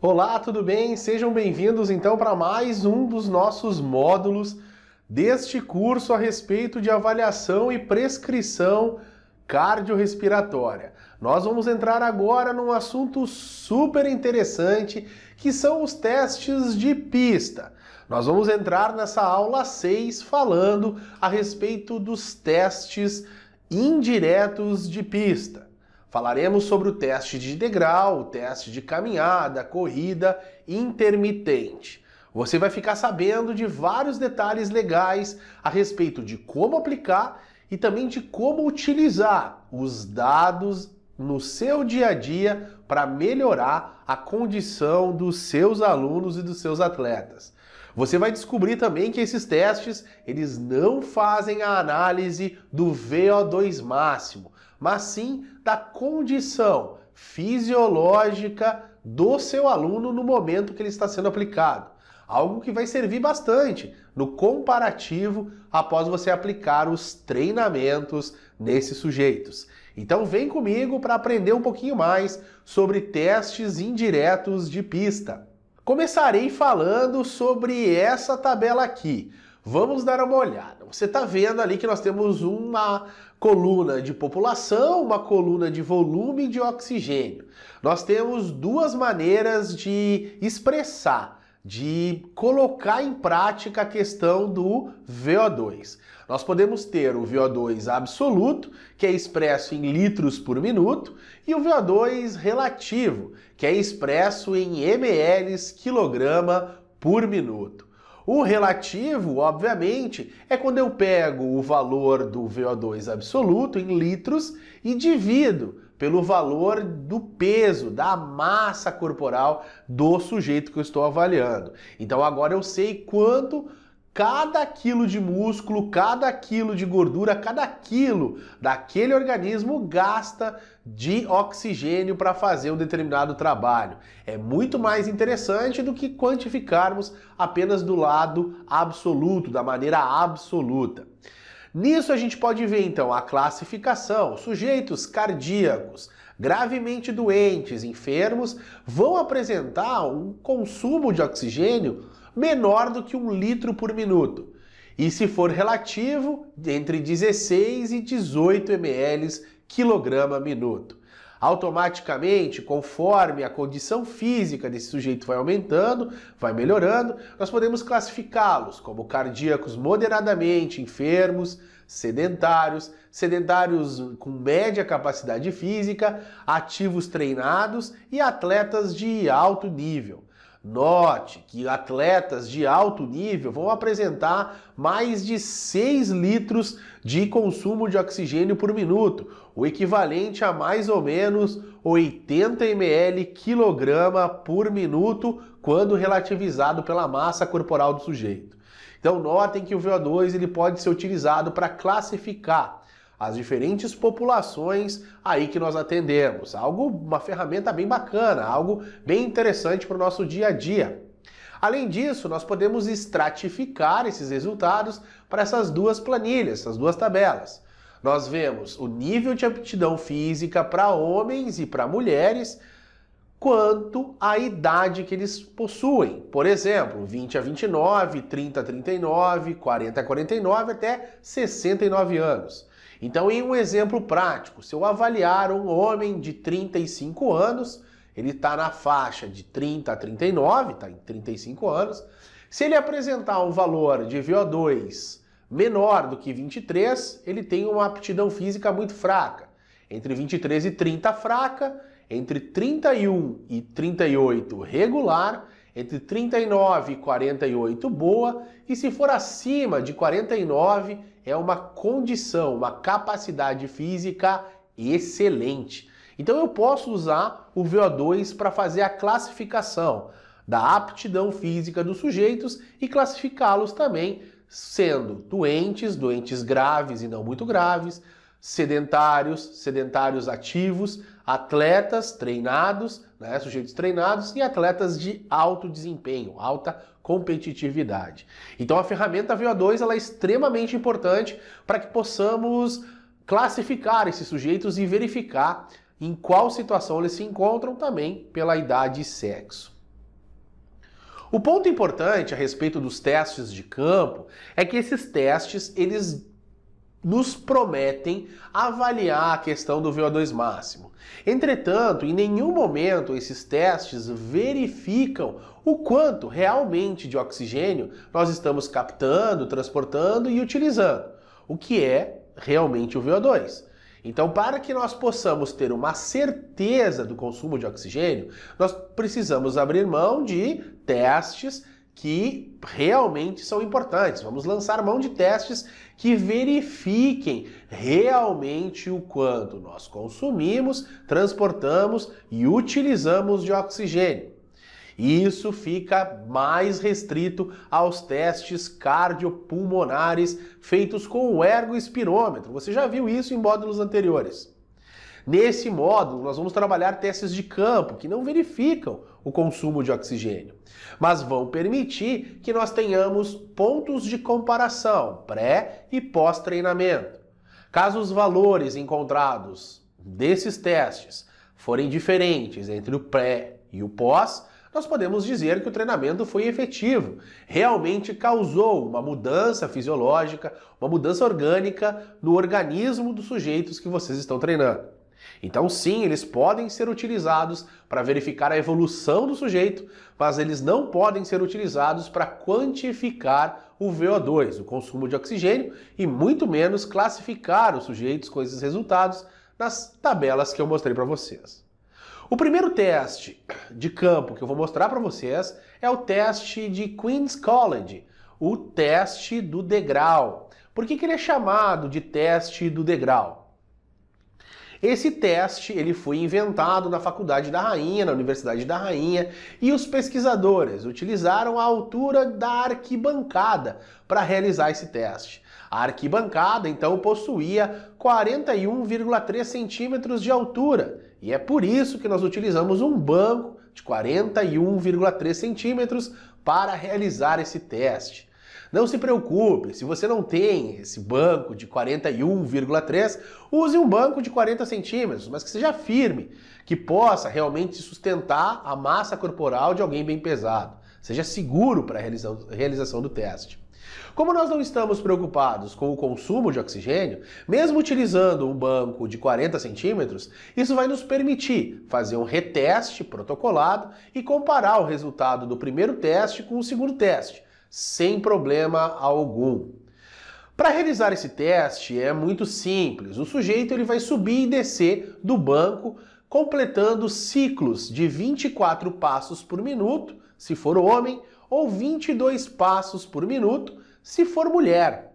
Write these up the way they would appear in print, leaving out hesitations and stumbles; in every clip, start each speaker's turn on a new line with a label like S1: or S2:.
S1: Olá, tudo bem? Sejam bem-vindos então para mais um dos nossos módulos deste curso a respeito de avaliação e prescrição cardiorrespiratória. Nós vamos entrar agora num assunto super interessante, que são os testes de pista. Nós vamos entrar nessa aula 6 falando a respeito dos testes indiretos de pista. Falaremos sobre o teste de degrau, o teste de caminhada, corrida intermitente. Você vai ficar sabendo de vários detalhes legais a respeito de como aplicar e também de como utilizar os dados no seu dia a dia para melhorar a condição dos seus alunos e dos seus atletas. Você vai descobrir também que esses testes, eles não fazem a análise do VO2 máximo, mas sim da condição fisiológica do seu aluno no momento que ele está sendo aplicado. Algo que vai servir bastante no comparativo após você aplicar os treinamentos nesses sujeitos. Então vem comigo para aprender um pouquinho mais sobre testes indiretos de pista. Começarei falando sobre essa tabela aqui. Vamos dar uma olhada. Você está vendo ali que nós temos uma coluna de população, uma coluna de volume de oxigênio. Nós temos duas maneiras de expressar, de colocar em prática a questão do VO2. Nós podemos ter o VO2 absoluto, que é expresso em litros por minuto, e o VO2 relativo, que é expresso em ml quilograma por minuto. O relativo, obviamente, é quando eu pego o valor do VO2 absoluto em litros e divido pelo valor do peso, da massa corporal do sujeito que eu estou avaliando. Então agora eu sei quanto cada quilo de músculo, cada quilo de gordura, cada quilo daquele organismo gasta de oxigênio para fazer um determinado trabalho. É muito mais interessante do que quantificarmos apenas do lado absoluto, da maneira absoluta. Nisso a gente pode ver então a classificação. Sujeitos cardíacos, gravemente doentes, enfermos, vão apresentar um consumo de oxigênio menor do que 1 litro por minuto. E se for relativo, entre 16 e 18 ml quilograma minuto. Automaticamente, conforme a condição física desse sujeito vai aumentando, vai melhorando, nós podemos classificá-los como cardíacos moderadamente enfermos, sedentários, sedentários com média capacidade física, ativos treinados e atletas de alto nível. Note que atletas de alto nível vão apresentar mais de 6 litros de consumo de oxigênio por minuto, o equivalente a mais ou menos 80 ml quilograma por minuto quando relativizado pela massa corporal do sujeito. Então notem que o VO2 ele pode ser utilizado para classificar as diferentes populações aí que nós atendemos. Uma ferramenta bem bacana, algo bem interessante para o nosso dia a dia. Além disso, nós podemos estratificar esses resultados para essas duas planilhas, essas duas tabelas. Nós vemos o nível de aptidão física para homens e para mulheres, quanto à idade que eles possuem. Por exemplo, 20 a 29, 30 a 39, 40 a 49, até 69 anos. Então, em um exemplo prático, se eu avaliar um homem de 35 anos, ele está na faixa de 30 a 39, está em 35 anos, se ele apresentar um valor de VO2 menor do que 23, ele tem uma aptidão física muito fraca. Entre 23 e 30 fraca, entre 31 e 38 regular, entre 39 e 48 boa, e se for acima de 49 é uma condição, uma capacidade física excelente. Então eu posso usar o VO2 para fazer a classificação da aptidão física dos sujeitos e classificá-los também sendo doentes, doentes graves e não muito graves, sedentários, sedentários ativos, atletas treinados, sujeitos treinados e atletas de alto desempenho, alta competitividade. Então a ferramenta VO2 ela é extremamente importante para que possamos classificar esses sujeitos e verificar em qual situação eles se encontram também pela idade e sexo. O ponto importante a respeito dos testes de campo é que esses testes, eles nos prometem avaliar a questão do VO2 máximo. Entretanto, em nenhum momento esses testes verificam o quanto realmente de oxigênio nós estamos captando, transportando e utilizando, o que é realmente o VO2. Então, para que nós possamos ter uma certeza do consumo de oxigênio, nós precisamos abrir mão de testes que realmente são importantes. Vamos lançar mão de testes que verifiquem realmente o quanto nós consumimos, transportamos e utilizamos de oxigênio. Isso fica mais restrito aos testes cardiopulmonares feitos com o ergoespirômetro. Você já viu isso em módulos anteriores. Nesse módulo, nós vamos trabalhar testes de campo que não verificam o consumo de oxigênio, mas vão permitir que nós tenhamos pontos de comparação pré e pós-treinamento. Caso os valores encontrados desses testes forem diferentes entre o pré e o pós, nós podemos dizer que o treinamento foi efetivo, realmente causou uma mudança fisiológica, uma mudança orgânica no organismo dos sujeitos que vocês estão treinando. Então sim, eles podem ser utilizados para verificar a evolução do sujeito, mas eles não podem ser utilizados para quantificar o VO2, o consumo de oxigênio, e muito menos classificar os sujeitos com esses resultados nas tabelas que eu mostrei para vocês. O primeiro teste de campo que eu vou mostrar para vocês é o teste de Queen's College, o teste do degrau. Por que ele é chamado de teste do degrau? Esse teste ele foi inventado na Faculdade da Rainha, na Universidade da Rainha, e os pesquisadores utilizaram a altura da arquibancada para realizar esse teste. A arquibancada, então, possuía 41,3 centímetros de altura, e é por isso que nós utilizamos um banco de 41,3 centímetros para realizar esse teste. Não se preocupe, se você não tem esse banco de 41,3, use um banco de 40 centímetros, mas que seja firme, que possa realmente sustentar a massa corporal de alguém bem pesado. Seja seguro para a realização do teste. Como nós não estamos preocupados com o consumo de oxigênio, mesmo utilizando um banco de 40 centímetros, isso vai nos permitir fazer um reteste protocolado e comparar o resultado do primeiro teste com o segundo teste, sem problema algum. Para realizar esse teste é muito simples. O sujeito ele vai subir e descer do banco, completando ciclos de 24 passos por minuto, se for homem, ou 22 passos por minuto, se for mulher.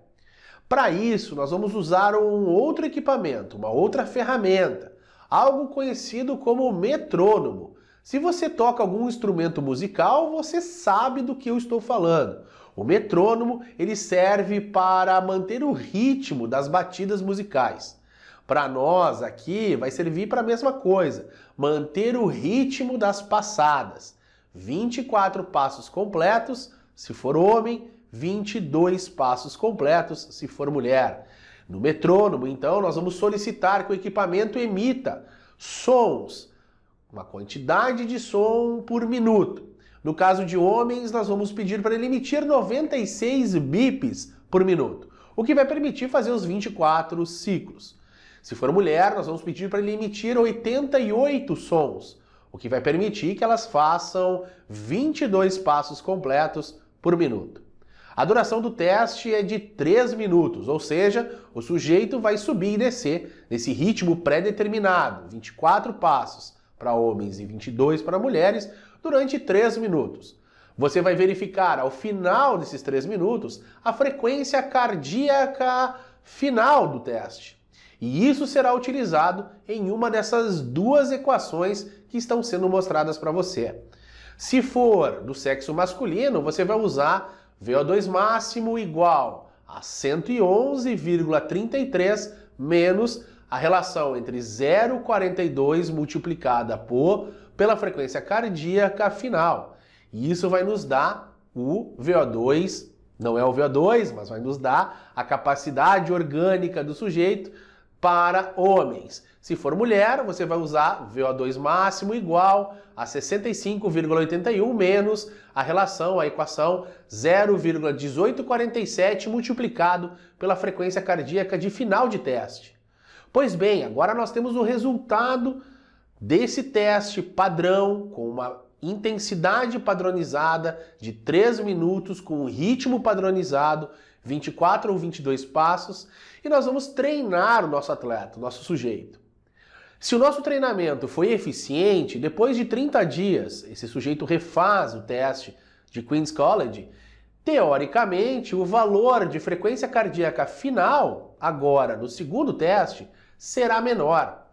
S1: Para isso, nós vamos usar um outro equipamento, uma outra ferramenta, algo conhecido como metrônomo. Se você toca algum instrumento musical, você sabe do que eu estou falando. O metrônomo ele serve para manter o ritmo das batidas musicais. Para nós aqui vai servir para a mesma coisa, manter o ritmo das passadas. 24 passos completos, se for homem, 22 passos completos, se for mulher. No metrônomo, então, nós vamos solicitar que o equipamento emita sons, uma quantidade de som por minuto. No caso de homens, nós vamos pedir para ele emitir 96 bips por minuto, o que vai permitir fazer os 24 ciclos. Se for mulher, nós vamos pedir para ele emitir 88 sons, o que vai permitir que elas façam 22 passos completos por minuto. A duração do teste é de 3 minutos, ou seja, o sujeito vai subir e descer nesse ritmo pré-determinado, 24 passos para homens e 22 para mulheres, durante 3 minutos. Você vai verificar ao final desses 3 minutos a frequência cardíaca final do teste. E isso será utilizado em uma dessas duas equações que estão sendo mostradas para você. Se for do sexo masculino, você vai usar VO2 máximo igual a 111,33 menos a relação entre 0,42 multiplicada pela frequência cardíaca final. E isso vai nos dar o VO2, não é o VO2, mas vai nos dar a capacidade orgânica do sujeito para homens. Se for mulher, você vai usar VO2 máximo igual a 65,81 menos a relação, a equação 0,1847 multiplicado pela frequência cardíaca de final de teste. Pois bem, agora nós temos o resultado desse teste padrão com uma intensidade padronizada de 3 minutos com um ritmo padronizado, 24 ou 22 passos, e nós vamos treinar o nosso atleta, o nosso sujeito. Se o nosso treinamento foi eficiente, depois de 30 dias, esse sujeito refaz o teste de Queen's College, teoricamente, o valor de frequência cardíaca final, agora no segundo teste, será menor.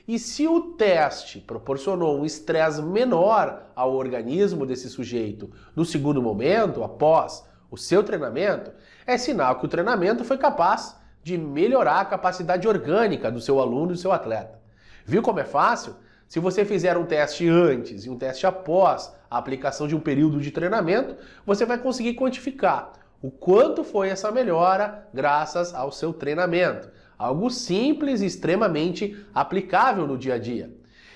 S1: E se o teste proporcionou um estresse menor ao organismo desse sujeito no segundo momento, após o seu treinamento, é sinal que o treinamento foi capaz de melhorar a capacidade orgânica do seu aluno e do seu atleta. Viu como é fácil? Se você fizer um teste antes e um teste após a aplicação de um período de treinamento, você vai conseguir quantificar o quanto foi essa melhora graças ao seu treinamento. Algo simples e extremamente aplicável no dia a dia.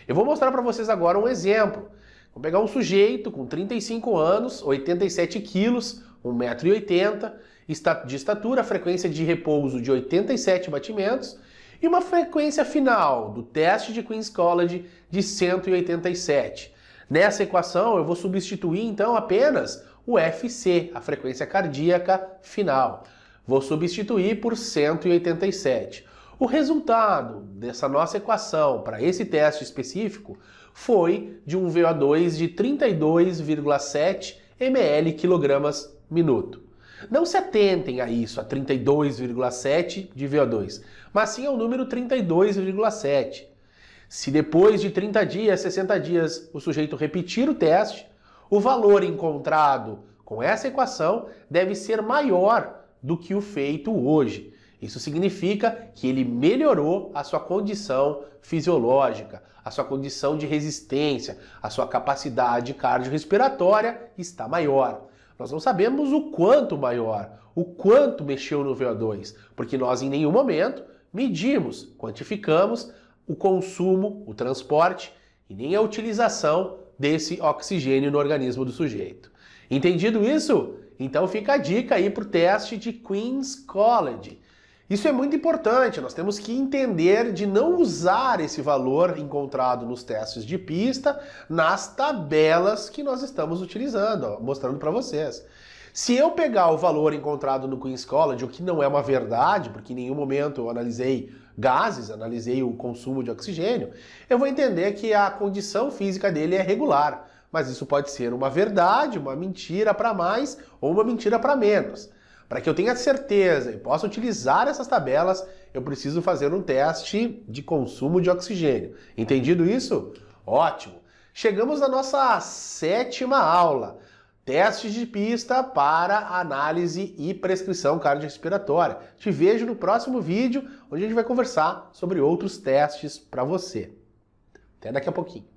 S1: Eu vou mostrar para vocês agora um exemplo. Vou pegar um sujeito com 35 anos, 87 quilos, 1,80 m, de estatura, frequência de repouso de 87 batimentos e uma frequência final do teste de Queen's College de 187. Nessa equação eu vou substituir então apenas o FC, a frequência cardíaca final. Vou substituir por 187. O resultado dessa nossa equação para esse teste específico foi de um VO2 de 32,7 ml/kg/minuto. Não se atentem a isso, a 32,7 de VO2, mas sim ao número 32,7. Se depois de 30 dias, 60 dias, o sujeito repetir o teste, o valor encontrado com essa equação deve ser maior do que o feito hoje. Isso significa que ele melhorou a sua condição fisiológica, a sua condição de resistência, a sua capacidade cardiorrespiratória está maior. Nós não sabemos o quanto maior, o quanto mexeu no VO2, porque nós em nenhum momento medimos, quantificamos o consumo, o transporte e nem a utilização desse oxigênio no organismo do sujeito. Entendido isso? Então fica a dica aí para o teste de Queen's College. Isso é muito importante, nós temos que entender de não usar esse valor encontrado nos testes de pista nas tabelas que nós estamos utilizando, ó, mostrando para vocês. Se eu pegar o valor encontrado no Queen's College, o que não é uma verdade, porque em nenhum momento eu analisei gases, analisei o consumo de oxigênio, eu vou entender que a condição física dele é regular. Mas isso pode ser uma verdade, uma mentira para mais ou uma mentira para menos. Para que eu tenha certeza e possa utilizar essas tabelas, eu preciso fazer um teste de consumo de oxigênio. Entendido isso? Ótimo! Chegamos na nossa 7ª aula. Testes de pista para análise e prescrição cardiorrespiratória. Te vejo no próximo vídeo, onde a gente vai conversar sobre outros testes para você. Até daqui a pouquinho.